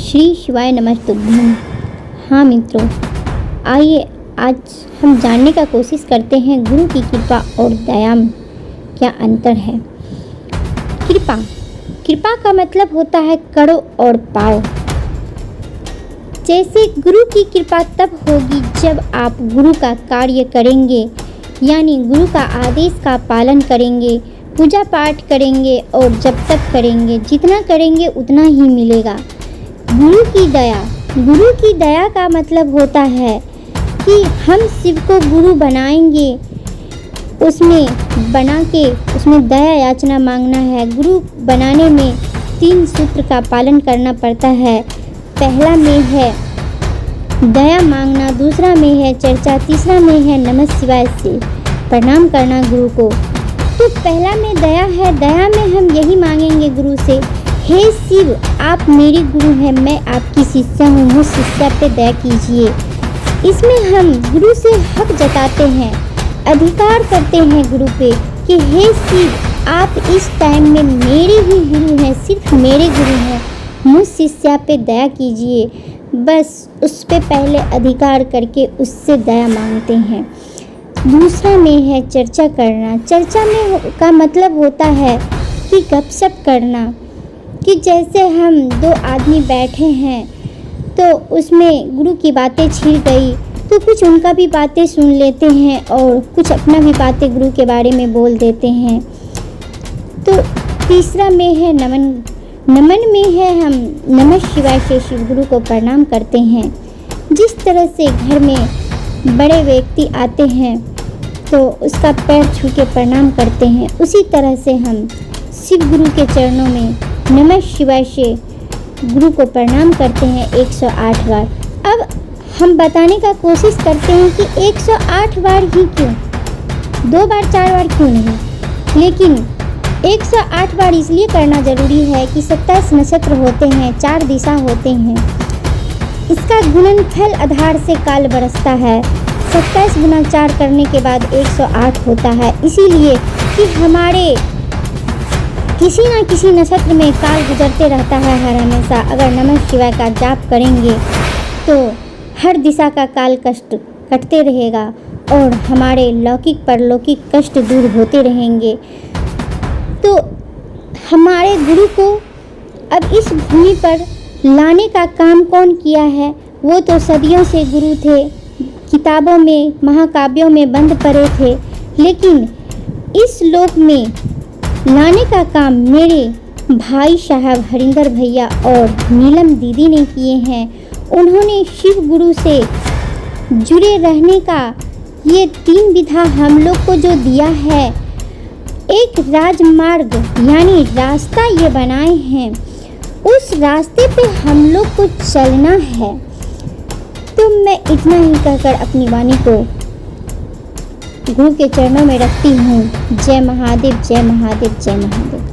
श्री शिवाय नमस्तुभ्यं। हाँ मित्रों, आइए आज हम जानने का कोशिश करते हैं गुरु की कृपा और दया में क्या अंतर है। कृपा का मतलब होता है करो और पाओ। जैसे गुरु की कृपा तब होगी जब आप गुरु का कार्य करेंगे, यानी गुरु का आदेश का पालन करेंगे, पूजा पाठ करेंगे और जब तक करेंगे, जितना करेंगे उतना ही मिलेगा। गुरु की दया का मतलब होता है कि हम शिव को गुरु बनाएंगे, उसमें दया याचना मांगना है। गुरु बनाने में 3 सूत्र का पालन करना पड़ता है। पहला में है दया मांगना, दूसरा में है चर्चा, तीसरा में है नमः शिवाय से प्रणाम करना गुरु को। तो पहला में दया है। दया में हम यही मांगेंगे गुरु से, हे शिव आप मेरे गुरु हैं, मैं आपकी शिष्या हूँ, मुझ शिष्या पे दया कीजिए। इसमें हम गुरु से हक जताते हैं, अधिकार करते हैं गुरु पे कि हे शिव आप इस टाइम में मेरे ही गुरु हैं, सिर्फ मेरे गुरु हैं, मुझ शिष्या पे दया कीजिए। बस उस पे पहले अधिकार करके उससे दया मांगते हैं। दूसरा में है चर्चा करना। चर्चा में का मतलब होता है कि गपशप करना, कि जैसे हम 2 आदमी बैठे हैं तो उसमें गुरु की बातें छिड़ गई तो कुछ उनका भी बातें सुन लेते हैं और कुछ अपना भी बातें गुरु के बारे में बोल देते हैं। तो तीसरा में है नमन। नमन में है हम नमः शिवाय से शिव गुरु को प्रणाम करते हैं। जिस तरह से घर में बड़े व्यक्ति आते हैं तो उसका पैर छू के प्रणाम करते हैं, उसी तरह से हम शिव गुरु के चरणों में नमः शिवाय से गुरु को प्रणाम करते हैं 108 बार। अब हम बताने का कोशिश करते हैं कि 108 बार ही क्यों, 2 बार 4 बार क्यों नहीं, लेकिन 108 बार इसलिए करना ज़रूरी है कि 27 नक्षत्र होते हैं, 4 दिशा होते हैं। इसका गुणनफल आधार से काल बरसता है। 27 गुना 4 करने के बाद 108 होता है। इसीलिए कि हमारे किसी न किसी नक्षत्र में काल गुजरते रहता है हर हमेशा। अगर नमः शिवाय का जाप करेंगे तो हर दिशा का काल कष्ट कटते रहेगा और हमारे लौकिक परलौकिक कष्ट दूर होते रहेंगे। तो हमारे गुरु को अब इस भूमि पर लाने का काम कौन किया है? वो तो सदियों से गुरु थे, किताबों में महाकाव्यों में बंद पड़े थे, लेकिन इस लोक में लाने का काम मेरे भाई साहब हरिंदर भैया और नीलम दीदी ने किए हैं। उन्होंने शिव गुरु से जुड़े रहने का ये 3 विधा हम लोग को जो दिया है, एक राजमार्ग यानी रास्ता ये बनाए हैं, उस रास्ते पे हम लोग को चलना है। तो मैं इतना ही कहकर अपनी वाणी को गुरु के चरणों में रखती हूँ। जय महादेव, जय महादेव, जय महादेव।